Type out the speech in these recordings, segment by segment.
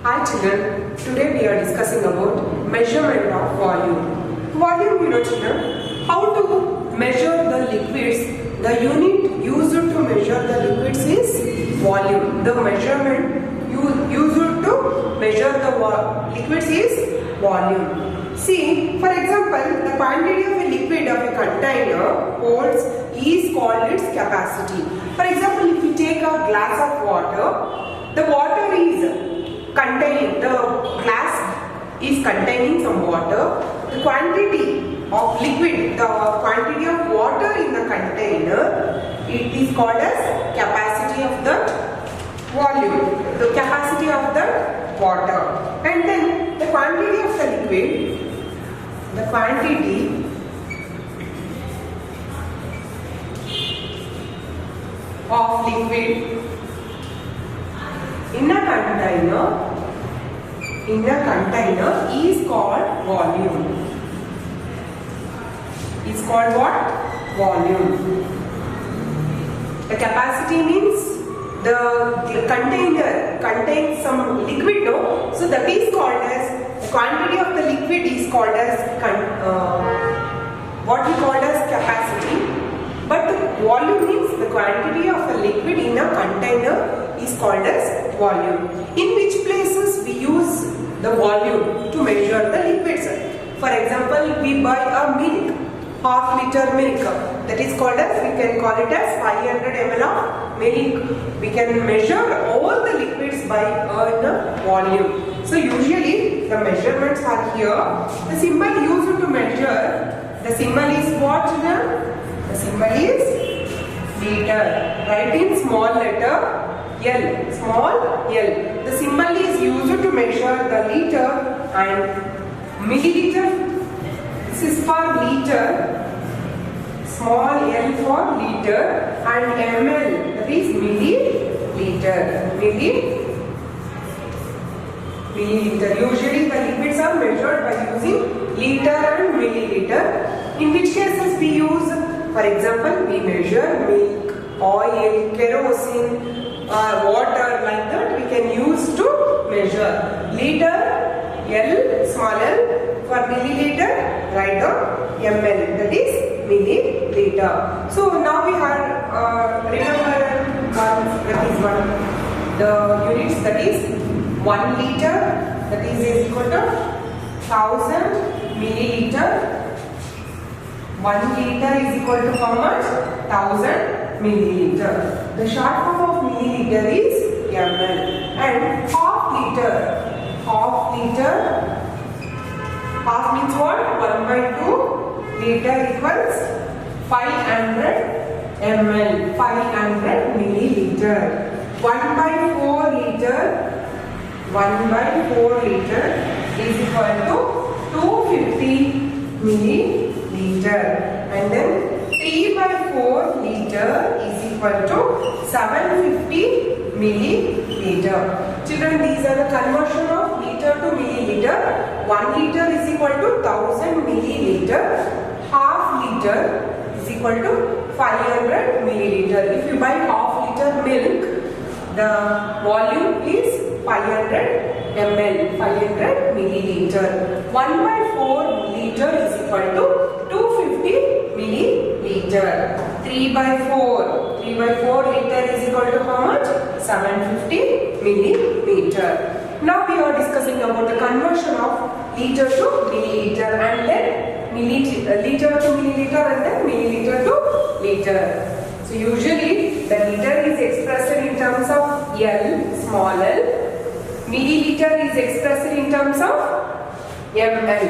Hi children, today we are discussing about measurement of volume. Volume, you know children, how to measure the liquids. The unit used to measure the liquids is volume. The measurement used to measure the liquids is volume. See, for example, the quantity of a liquid of a container holds is called its capacity. For example, if you take a glass of water, the water is containing, the glass is containing some water. The quantity of liquid, the quantity of water in the container, it is called as capacity of the volume, the capacity of the water. And then the quantity of the liquid, the quantity of liquid in a container is called volume. It's called what? Volume. The capacity means the container contains some liquid, no? So that is called as, the quantity of the liquid is called as what we call as capacity. But the volume means the quantity of the liquid in a container is called as volume. In which places we use the volume to measure the liquids? For example, we buy a milk, half liter milk. That is called as, we can call it as 500 ml of milk. We can measure all the liquids by a volume. So usually the measurements are here. The symbol used to measure, the symbol is what children? The symbol is liter. Write in small letter L, small L. The symbol is used to measure the liter and milliliter. This is for liter, small L for liter, and ml, that is milliliter. Milliliter. Usually the liquids are measured by using liter and milliliter. In which cases we use, for example, we measure milk, oil, kerosene, water, like that we can use to measure. Liter, L, small l, for milliliter, write down ml, that is milliliter. So now we have, remember that is one, the units, that is 1 liter, that is equal to 1000 milliliter. 1 liter is equal to how much? 1000 milliliter. The short form of milliliter is ml. And half liter, half means what? 1 by 2 liter equals 500 ml, 500 milliliter. 1 by 4 liter, 1 by 4 liter is equal to 250 milliliter. And then 3 by 4 liter is equal to 750 milliliter. Children, these are the conversion of liter to milliliter. 1 liter is equal to 1000 milliliter. Half liter is equal to 500 milliliter. If you buy half liter milk, the volume is 500 ml, 500 milliliter. 1 by 4 liter is equal to 250 milliliter. 3 by 4 liter is equal to how much? 750 milliliter. Now we are discussing about the conversion of liter to milliliter, and then liter to milliliter, and then milliliter to liter. So usually the liter is expressed in terms of L, small l. Milliliter is expressed in terms of ml,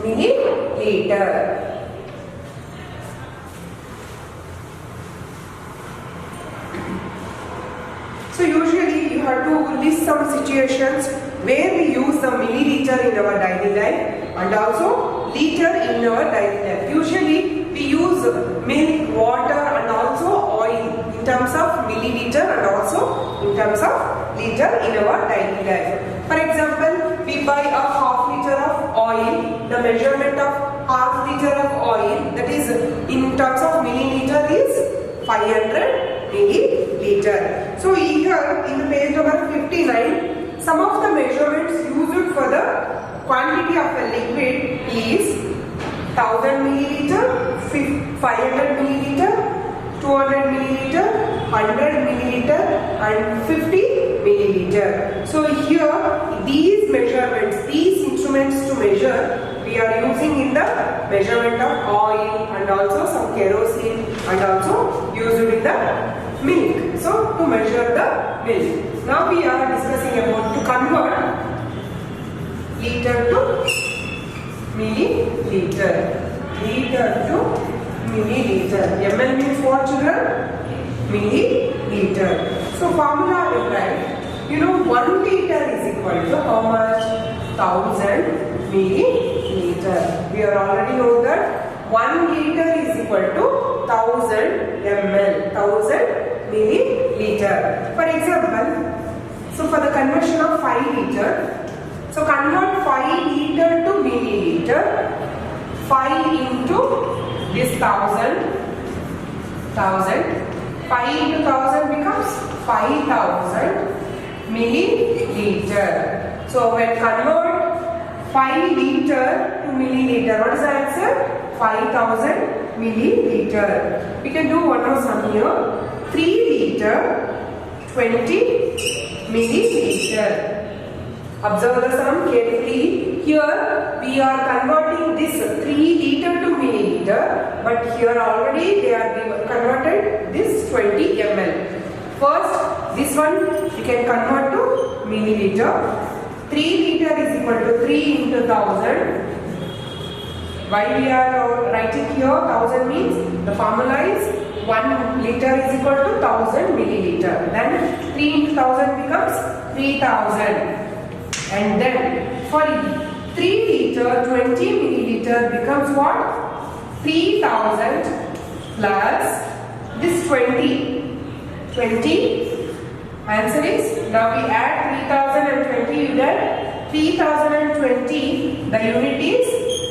milliliter. So usually you have to list some situations where we use the milliliter in our daily life and also liter in our daily life. Usually we use milk, water and also oil in terms of milliliter and also in terms of liter in our daily life. For example, we buy a half liter of oil. The measurement of half liter of oil, that is in terms of milliliter, is 500 milliliter. So here in the page number 59, some of the measurements used for the quantity of a liquid is 1000 milliliter, 500 milliliter, 200 milliliter, 100 milliliter and 50 milliliter. So here these measurements, these instruments to measure, we are using in the measurement of oil and also some kerosene and also used in the milk. So to measure the milk. Now we are discussing about to convert liter to milliliter. Liter to milliliter. ml means what, children? Milliliter. So formula will write. You know 1 liter is equal to how much? 1000 milliliter. We are already know that 1 liter is equal to 1000 ml. 1000 milliliter. For example, so for the conversion of 5 liter, so convert 5 liter to milliliter. 5 into this 1000. 5 into 1000 becomes 5000 milliliter. So when convert 5 liter to milliliter, what is the answer? 5000 milliliter. We can do one more sum here. 3 liter, 20 milliliter. Observe the sum carefully. Here we are converting this 3 liter to milliliter, but here already they are converted this 20 ml. First, this one we can convert to milliliter. 3 liter is equal to 3 into 1000. Why we are writing here 1000 means the formula is 1 liter is equal to 1000 milliliter. Then 3 into 1000 becomes 3000. And then for 3 liter 20 milliliter becomes what? 3000 plus this 20. 20. Answer is, now we add 3020, you get 3020. The unit is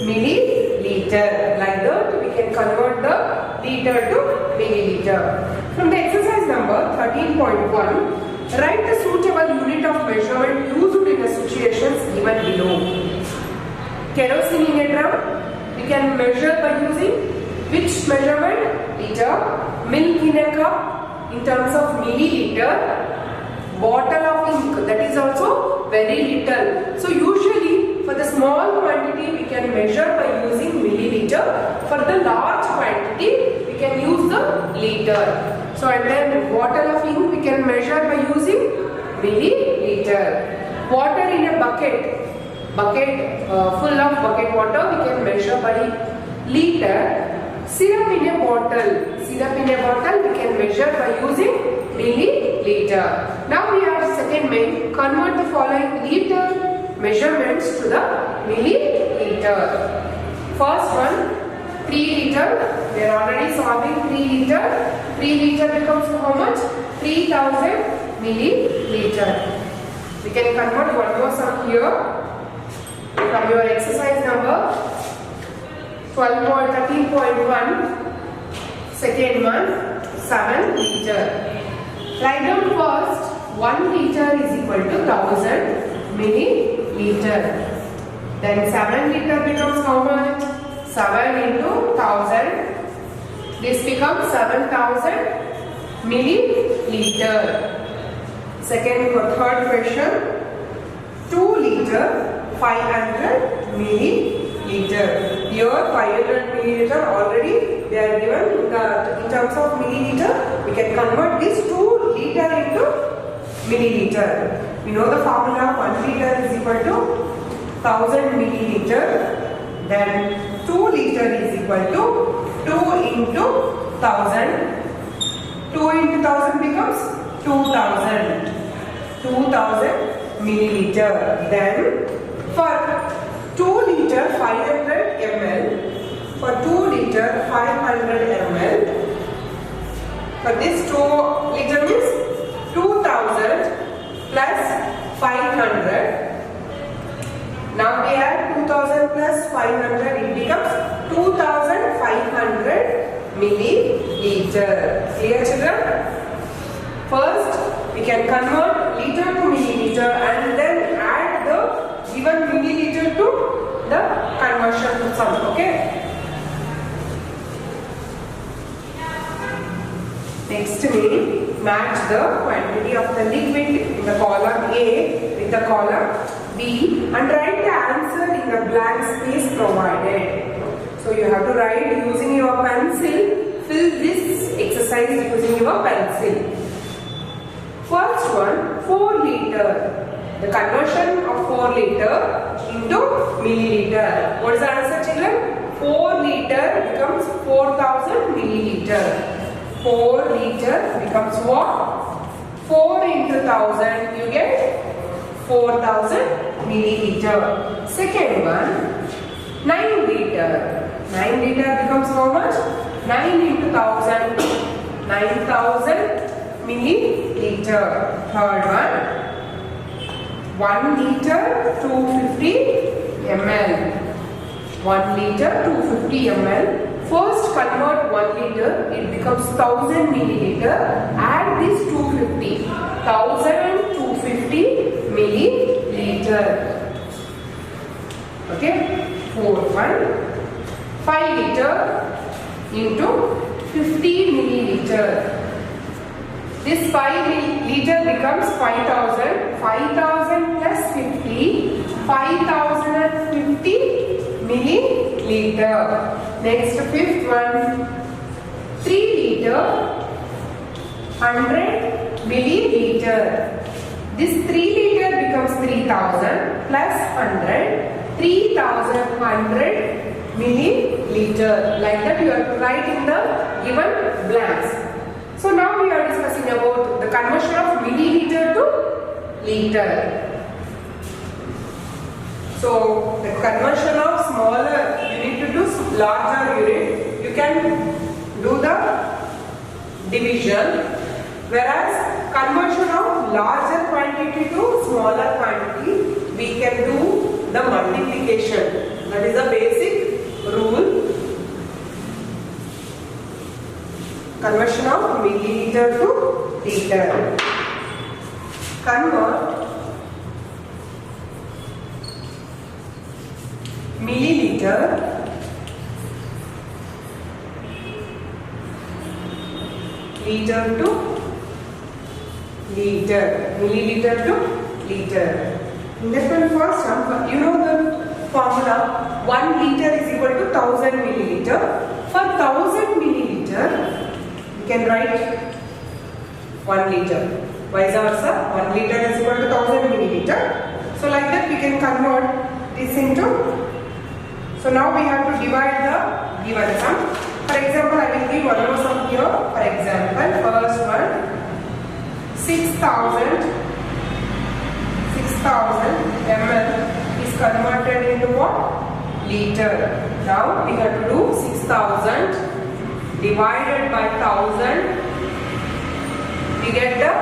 milliliter. Like that we can convert the liter to milliliter. From the exercise number 13.1, write the suitable unit of measurement used in the situations given below. Kerosene in a drum, we can measure by using which measurement? Liter. Milk in a cup in terms of milliliter. Bottle of ink, that is also very little. So usually for the small quantity we can measure by using milliliter. For the large quantity we can use the liter. So and then bottle of ink we can measure by using milliliter. Water in a bucket, full of bucket water we can measure by liter. Syrup in a bottle we can measure by using milliliter. Now we are second main, convert the following liter measurements to the milliliter. First one, 3 liter, we are already solving 3 liter. 3 liter becomes how much? 3000 milliliter. We can convert one more sum here from your exercise number 13.1. Second one, 7 liter. Write down first 1 liter is equal to 1000 milliliter. Then 7 liter becomes how much? 7 into 1000. This becomes 7000 milliliter. Third question. 2 liter 500 milliliter. Here 500 milliliter already they are given in terms of milliliter. We can convert this 2 liter into milliliter. We know the formula 1 liter is equal to 1000 milliliter. Then 2 liter is equal to 2 into 1000. 2 into 1000 becomes 2000. 2000 milliliter. Then for 2 liter 500 ml, for 2 liter 500 ml, for this 2 liter means 2000 plus 500. Now we add 2000 plus 500, it becomes 2500 milliliter. Clear children? First we can convert liter to milliliter and then add the given milliliter to the conversion sum. Okay. Next we match the quantity of the liquid in the column A with the column B and write the answer in the blank space provided. So you have to write using your pencil, fill this exercise using your pencil. First one, 4 liter. The conversion of 4 liter into milliliter. What is the answer, children? 4 liter becomes 4000 milliliter. 4 liter becomes what? 4 into 1000, you get 4000 milliliter. Second one, 9 liter. 9 liter becomes how much? 9 into 1000, 9000 milliliter. Third one, 1 liter 250 ml. 1 liter 250 ml. First convert 1 liter, it becomes 1000 milliliter. Add this 250, 1250 milliliter. Okay. Fourth one, 5 liter into 50 milliliter. This 5 liter becomes 5000. 5000 plus 50, 5050 milliliter. Next, fifth one, 3 liter, 100 milliliter. This 3 liter becomes 3000 plus 100, 3100 milliliter. Like that you have to write in the given blanks. So now we are discussing about the conversion of milliliter to liter. So the conversion of smaller unit to larger unit, you can do the division, whereas conversion of larger quantity to smaller quantity, we can do the multiplication. That is the basic rule. Conversion of milliliter to liter. Convert milliliter liter to liter. Milliliter to liter. Next one, first one, you know the formula. 1 liter is equal to 1000 milliliter. For 1000 milliliter, you can write 1 liter. Vice versa, 1 liter is equal to 1000 milliliter. So like that we can convert this into. So now we have to divide the given sum. For example, I will give one more sum here. For example, first one, 6000 ml is converted into what? Liter. Now we have to do 6000 divided by 1000. We get the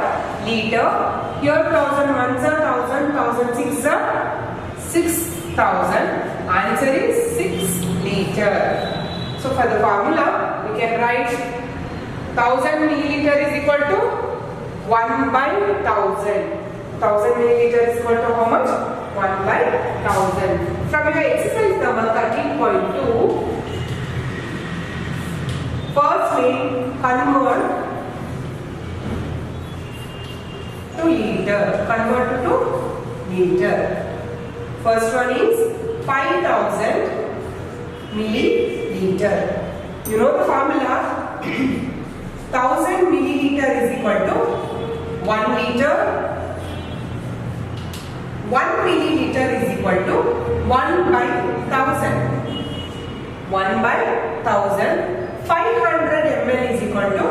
liter. Here 1000 ones are 1000, 1000 six are 6000. Answer is 6 liter. So for the formula, we can write 1000 milliliter is equal to 1 by 1000. 1000 milliliter is equal to how much? 1 by 1000. From your exercise number 13.2, firstly convert to liter. Convert to liter. First one is 5000 milliliter. You know the formula. 1000 milliliter is equal to 1 liter. 1 milliliter is equal to 1 by 1000. 1 by 1000. 500 ml is equal to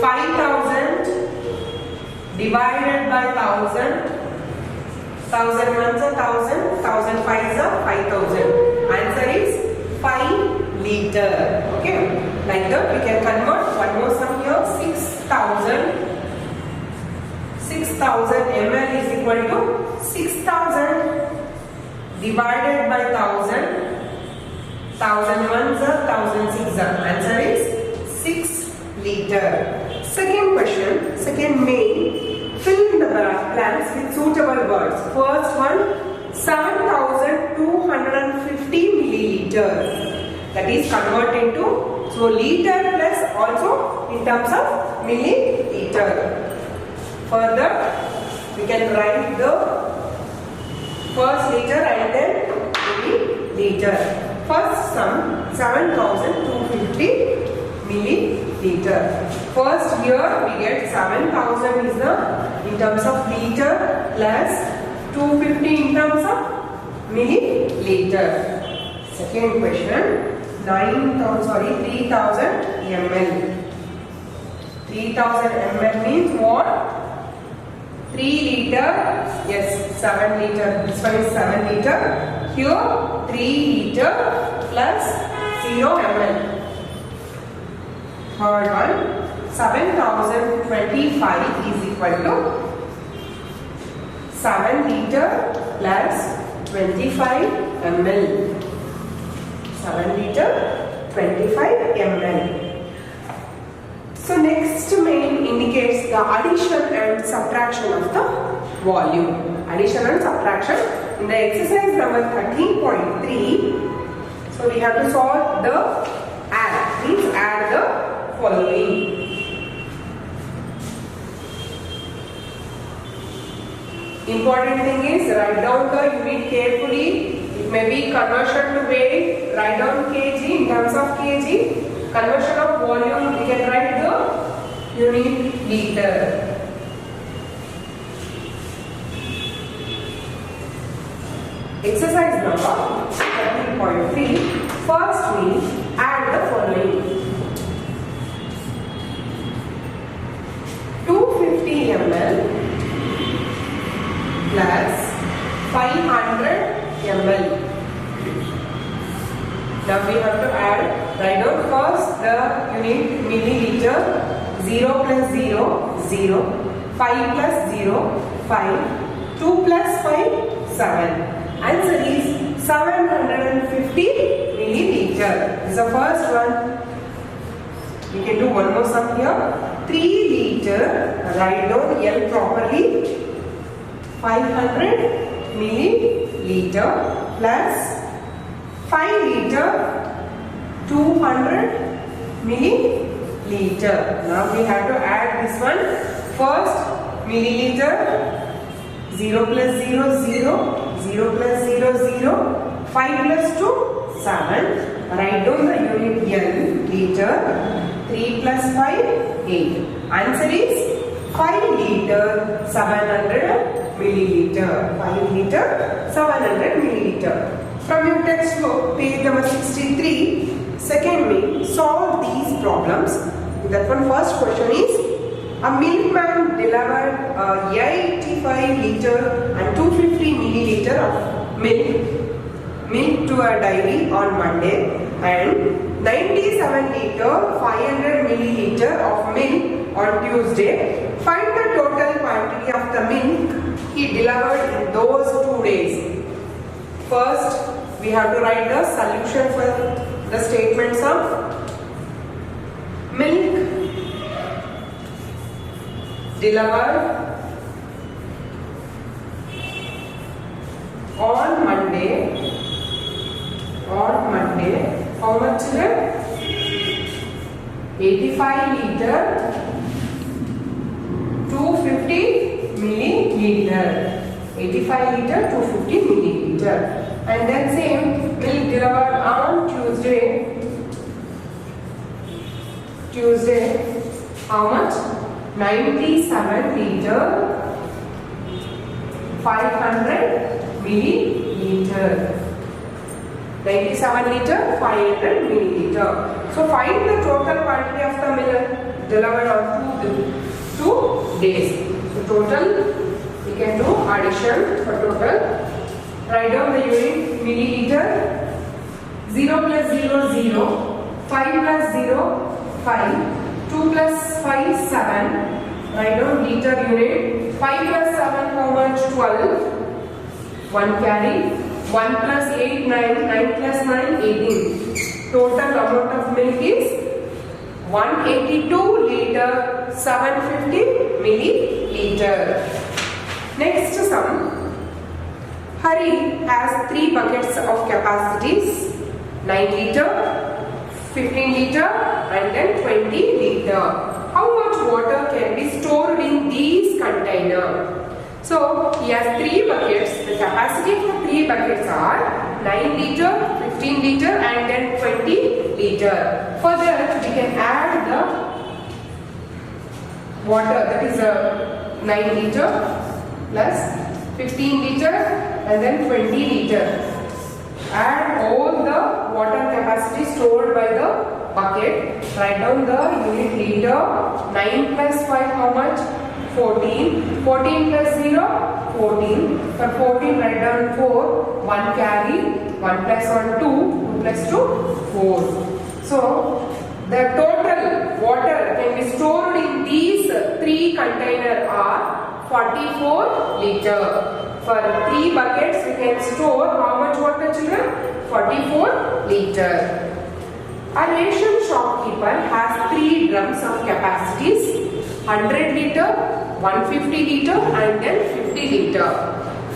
5000 divided by 1000. 1000 ones are 1000, 1000 fives are 5000. Answer is 5 liter. Okay, like that we can convert one more sum here. 6000 ml is equal to 6000 divided by 1000. 1000 ones are 1000 six are. Answer is 6 liter. Second question, second main. blanks with suitable words. First one, 7,250 milliliters. That is convert into, so liter plus also in terms of milliliter. Further, we can write the first liter and then milliliter. First sum, 7,250 milliliter. First here we get 7,000 is the in terms of liter plus 250 in terms of milliliter. Second question, 3,000 ml. 3,000 ml means what? 3 liter. Yes, 7 liter. This one is 7 liter. Here 3 liter plus 0 ml. Third one, 7,025 is equal to 7 liter plus 25 ml. 7 liter 25 ml. So next main indicates the addition and subtraction of the volume. Addition and subtraction in the exercise number 13.3. So we have to solve the add. Means add the following. Important thing is write down the unit carefully. It may be conversion to weight. Write down kg in terms of kg. Conversion of volume, we can write the unit liter. Exercise number 13.3. First we add the following. 250 ml plus 500 ml. Now we have to add, write down first the unit milliliter. 0 plus 0, 0. 5 plus 0, 5. 2 plus 5, 7. Answer is 750 milliliter. This is the first one. We can do one more sum here. 3 liter, write down L properly. 500 milliliter plus 5 liter 200 milliliter. Now we have to add this one. First milliliter, 0 plus 0, 0. 0 plus 0, 0. 5 plus 2, 7. Write down the unit L, liter. 3 plus 5, 8. Answer is 5 liter 700 milliliter. 5 liter 700 milliliter. From your textbook, page number 63, second main, solve these problems. That one first question is, a milkman delivered 85 liter and 250 milliliter of milk to a dairy on Monday and 97 liter 500 milliliter of milk on Tuesday. Find the total quantity of the milk he delivered in those 2 days. First, we have to write the solution for the statements of milk delivered on Monday. How much is it? 85 liter 250 milliliter. 85 liter 250 milliliter. And then same milk delivered on Tuesday. How much? 97 liter 500 milliliter. 97 liter 500 milliliter. So find the total quantity of the milk delivered on 2 days. So total, we can do addition for total. Write down the unit milliliter. 0 plus 0, 0. 5 plus 0, 5. 2 plus 5, 7. Write down liter unit. 5 plus 7, how much? 12. 1 carry. 1 plus 8, 9. 9 plus 9, 18. Total amount of milk is 182 liter 750 milliliter. Next sum. Hari has 3 buckets of capacities, 9 liter, 15 liter and then 20 liter. How much water can be stored in these containers? So he has 3 buckets. The capacity of the 3 buckets are 9 liter, 15 liter and then 20 liter. For that we can add the water, that is 9 liter plus 15 liter and then 20 liter. Add all the water capacity stored by the bucket. Write down the unit liter. 9 plus 5 how much? 14. 14 plus 0? 14. For 14 write down 4. 1 carry. 1 plus 1 2. 2 plus 2 4. So the total water can be stored in these 3 containers are 44 liter. For 3 buckets we can store how much water, children? 44 liter. A ration shopkeeper has 3 drums of capacities, 100 liter, 150 liter and then 50 liter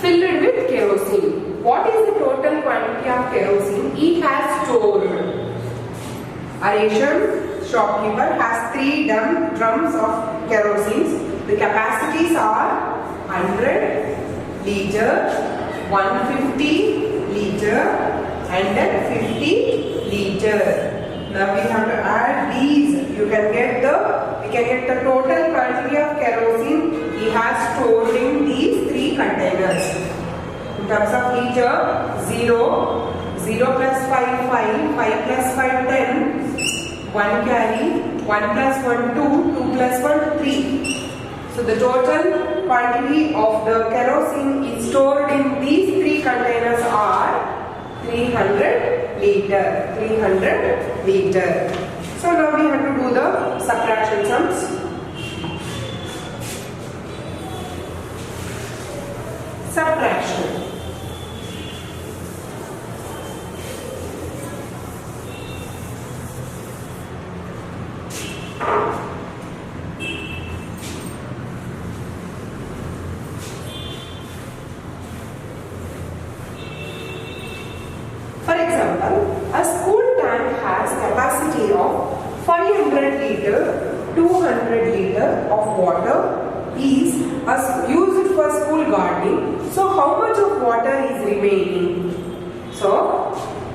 filled with kerosene. What is the total quantity of kerosene he has stored? A ration shopkeeper has 3 drums of kerosene. The capacities are 100 liter, 150 liter and then 50 liter. Now we have to add these. We can get the total quantity of kerosene he has stored in these 3 containers. In terms of liter, 0, 0 plus 5, 5, 5 plus 5, 10, 1 carry, 1 plus 1, 2, 2 plus 1, 3. So the total quantity of the kerosene is stored in these 3 containers are 300 liter. 300 liter. So now we have to do the subtraction sums. Subtraction. For example, a school tank has capacity of 500 liter, 200 liter of water is used for school gardening. So how much of water is remaining? So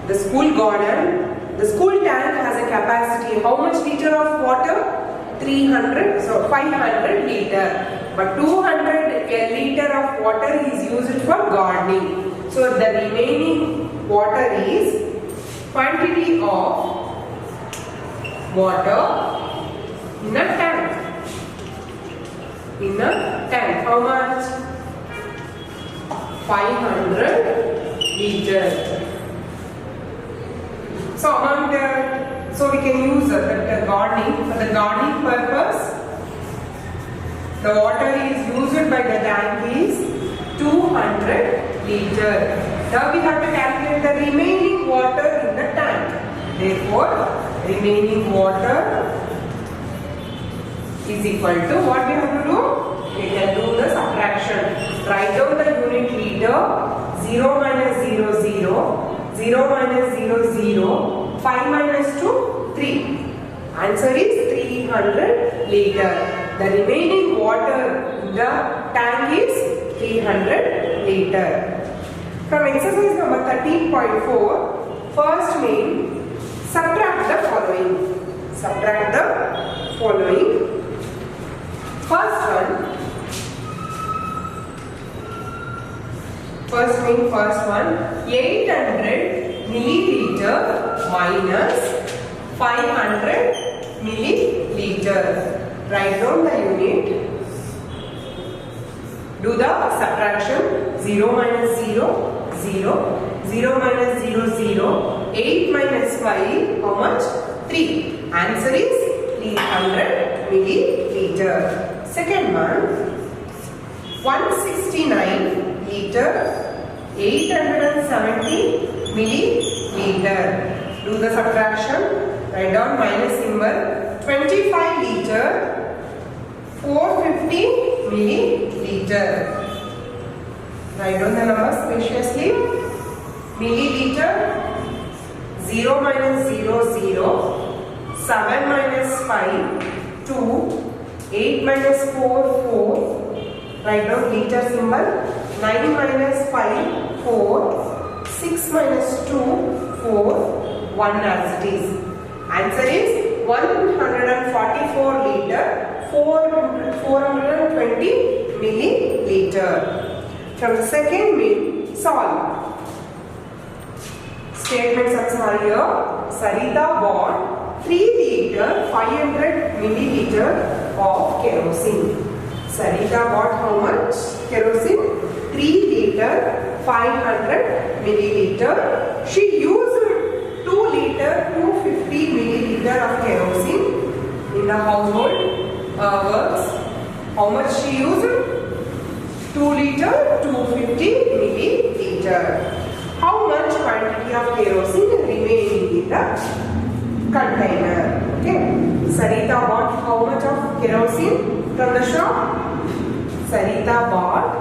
the school tank has a capacity, how much liter of water? 300, so 500 liter. But 200 liter of water is used for gardening. So the remaining water is quantity of water in a tank. In a tank, how much? 500 liter. So we can use the gardening. For the gardening purpose, the water is used by the tank is 200 liter. Now we have to calculate the remaining water in the tank. Therefore, remaining water is equal to what we have to do? We can do the subtraction. Write down the unit liter. 0 minus 0, 0. 0 minus 0, 0. 5 minus 2, 3. Answer is 300 liter. The remaining water in the tank is 300 liter. From exercise number 13.4, first main, subtract the following. Subtract the following. First one, 800 milliliter minus 500 milliliter. Write down the unit. Do the subtraction. 0 minus 0, 0. 0 minus 0, 0. 8 minus 5, how much? 3. Answer is 300 milliliter. Second one, 169 liter, 870 milliliter. Do the subtraction. Write down minus symbol. 25 liter, 450 milliliter. Write down the numbers spaciously. Milliliter, 0 minus 0, 0, 7 minus 5, 2, 8 minus 4, 4, write down liter symbol, 9 minus 5, 4, 6 minus 2, 4, 1 as it is. Answer is 144 liter, 420 milliliter. From the second mean, solve. Statements are here. Sarita bought 3 liter 500 milliliter of kerosene. Sarita bought how much kerosene? 3 liter 500 milliliter. She used 2 liter 250 milliliter of kerosene in the household works. How much she used? 2 liter 250 milliliter. How much quantity of kerosene remaining in the container? Okay. Sarita bought how much of kerosene from the shop? Sarita bought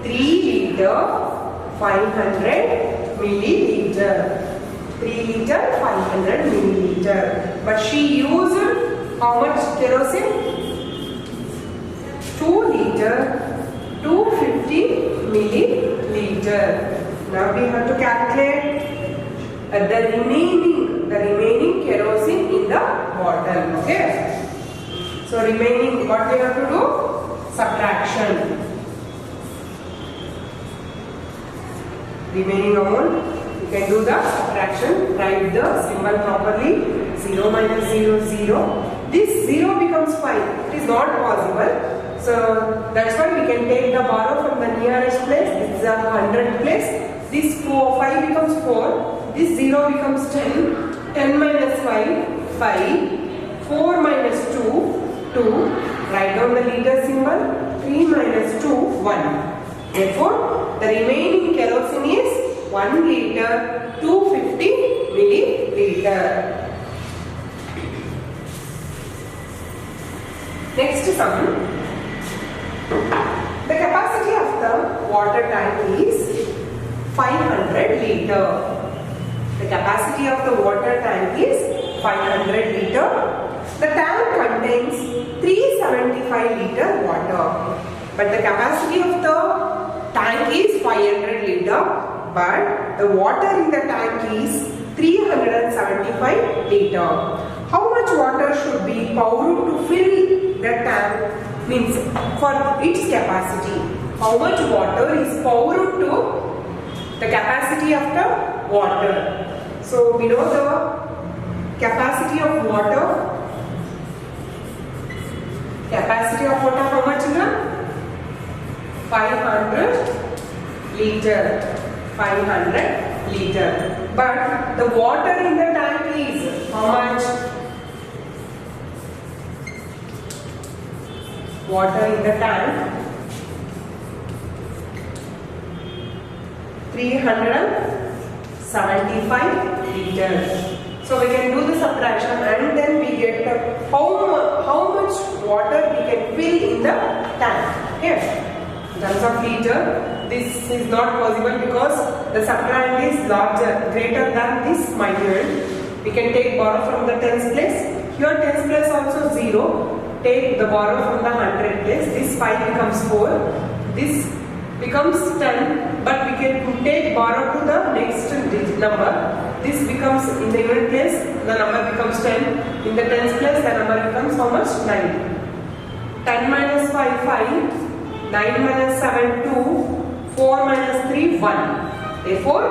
3 liter 500 milliliter. 3 liter 500 milliliter. But she used how much kerosene? 2 liter 250 milliliter. Now we have to calculate the remaining kerosene in the bottle. Okay. So remaining, what we have to do? Subtraction. Remaining amount, you can do the subtraction. Write the symbol properly. 0 minus 0, 0. This 0 becomes 5. It is not possible. So that's why we can take the borrow from the nearest place. This is a 100 place. This 5 becomes 4. This 0 becomes 10. 10 minus 5, 5. 4 minus 2, 2. Write down the liter symbol. 3 minus 2, 1. Therefore, the remaining kerosene is 1 liter 250 milliliter. Next sum. The capacity of the water tank is 500 liter. The capacity of the water tank is 500 liter. The tank contains 375 liter water. But the capacity of the tank is 500 liter. But the water in the tank is 375 liter. How much water should be poured to fill the tank? Means for its capacity. How much water is poured to the capacity of the water? So we know the capacity of water. Capacity of water how much is it? 500 liter. 500 liter. But the water in the tank is how much? Water in the tank 375 liters. So we can do the subtraction and then we get how much water we can fill in the tank. Here, in terms of liter, this is not possible because the subtrahend is larger, greater than this minute. We can take borrow from the tens place. Here tens place also 0. Take the borrow from the 100 place. This 5 becomes 4. This becomes 10. But we can take borrow to the next number. This becomes in the unit place. The number becomes 10. In the tens place, the number becomes how much? 9. 10 minus 5, 5. 9 minus 7, 2. 4 minus 3, 1. Therefore,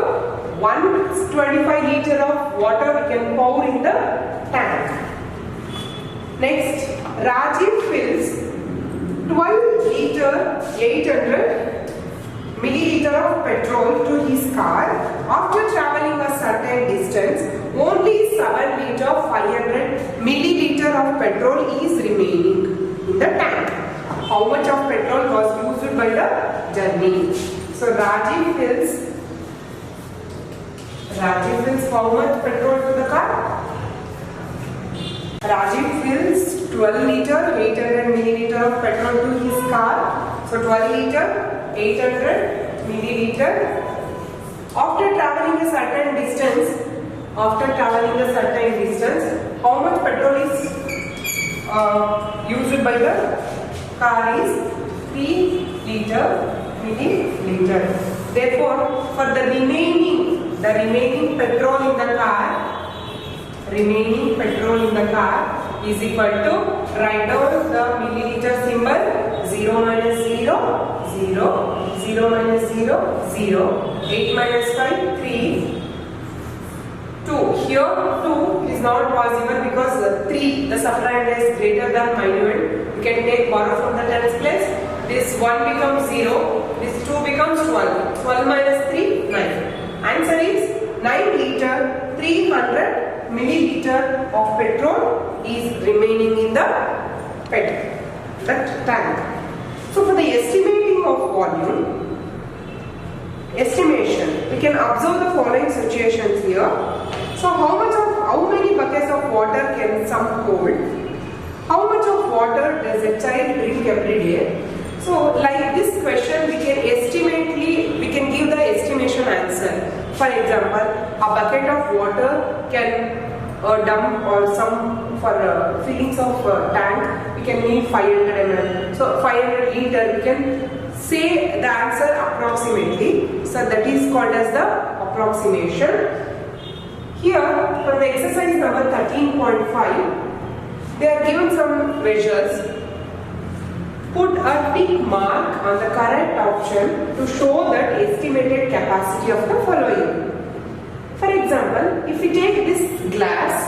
125 liter of water we can pour in the tank. Next, Rajiv fills 12 liter 800 milliliter of petrol to his car. After traveling a certain distance, only 7 liter 500 milliliter of petrol is remaining in the tank. How much of petrol was used by the journey? So Rajiv fills how much petrol to the car? Rajiv fills 12 liter 800 milliliter of petrol to his car. So 12 liter 800 milliliter. After traveling a certain distance, how much petrol is used by the car is 3 liter milliliter. Therefore, for the remaining petrol in the car, is equal to, write down the milliliter symbol, 0 minus 0, 0, 0 minus 0, 0, 8 minus 5, 3, 2. Here 2 is not possible because 3, the subtrahend is greater than minuend. You can take borrow from the tens place. This 1 becomes 0, this 2 becomes 12. 12 minus 3, 9. Answer is 9 liter 300 milliliter of petrol is remaining in the tank. So for the estimating of volume, we can observe the following situations here. So how many buckets of water can some hold? How much of water does a child drink every day? So like this question, we can give the estimation answer. For example, a bucket of water can dump or some for fillings of tank, we can need 500 ml. So 500 liter, we can say the answer approximately. So that is called as the approximation. Here, for the exercise number 13.5, they are given some measures. Put a tick mark on the correct option to show that estimated capacity of the following. For example, if we take this glass,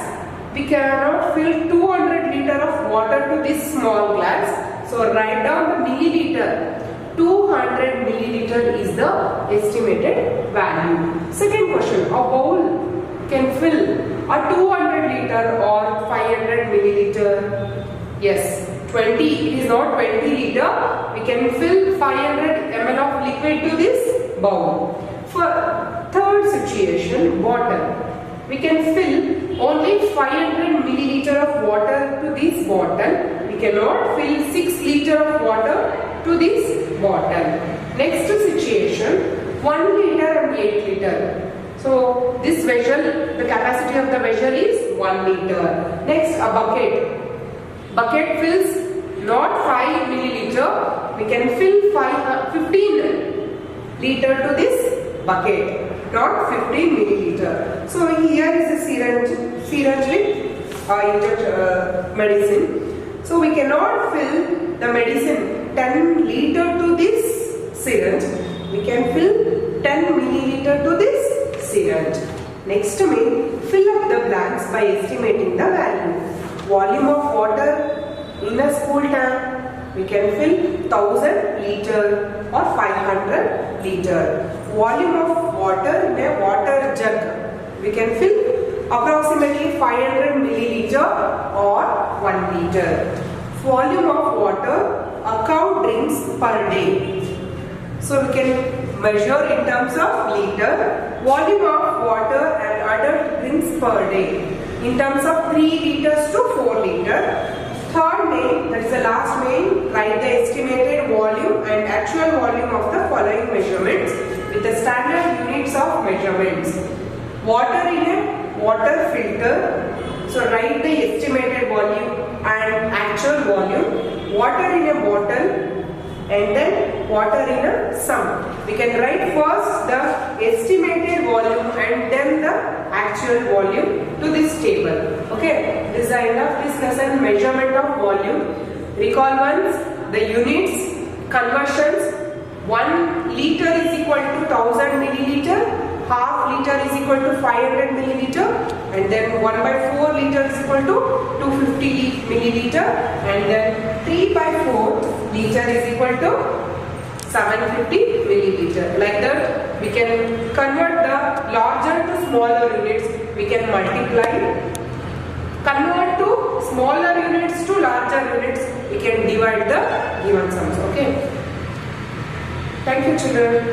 we cannot fill 200 liter of water to this small glass. So write down the milliliter. 200 milliliter is the estimated value. Second question, a bowl can fill a 200 liter or 500 milliliter. Yes, 20, it is not 20 liter. We can fill 500 ml of liquid to this bowl. For third situation, bottle. We can fill only 500 milliliter of water to this bottle. We cannot fill 6 liter of water to this bottle. Next situation, 1 liter and 8 liter. So this vessel, the capacity of the vessel is 1 liter. Next, a bucket. Bucket fills not 5 milliliter. We can fill 15 liter to this bucket, not 15 milliliter. So here is a syringe with medicine. So we cannot fill the medicine 10 liter to this syringe. We can fill 10 milliliter to this syringe. Next to me, fill up the blanks by estimating the value. Volume of water in a school tank, we can fill 1000 liter or 500 liter. Volume of water in a water jug, we can fill approximately 500 milliliter or 1 liter. Volume of water a cow drinks per day. So we can measure in terms of liter. Volume of water an adult drinks per day in terms of 3 liters to 4 liter. Third name, that is the last name, write the estimated volume and actual volume of the following measurements with the standard units of measurements. Water in a water filter. So write the estimated volume and actual volume. Water in a bottle and then water in a sum. We can write first the estimated volume and then the actual volume to this table. Okay, this is the end of this lesson, measurement of volume. Recall once the units, conversions. 1 liter is equal to 1000 milliliter, half liter is equal to 500 milliliter, and then 1/4 liter is equal to 250 milliliter, and then 3/4 liter is equal to 750 milliliter. Like that, we can convert the larger to smaller units. We can multiply, convert to smaller units to larger units. We can divide the given sums. Okay. Thank you, children.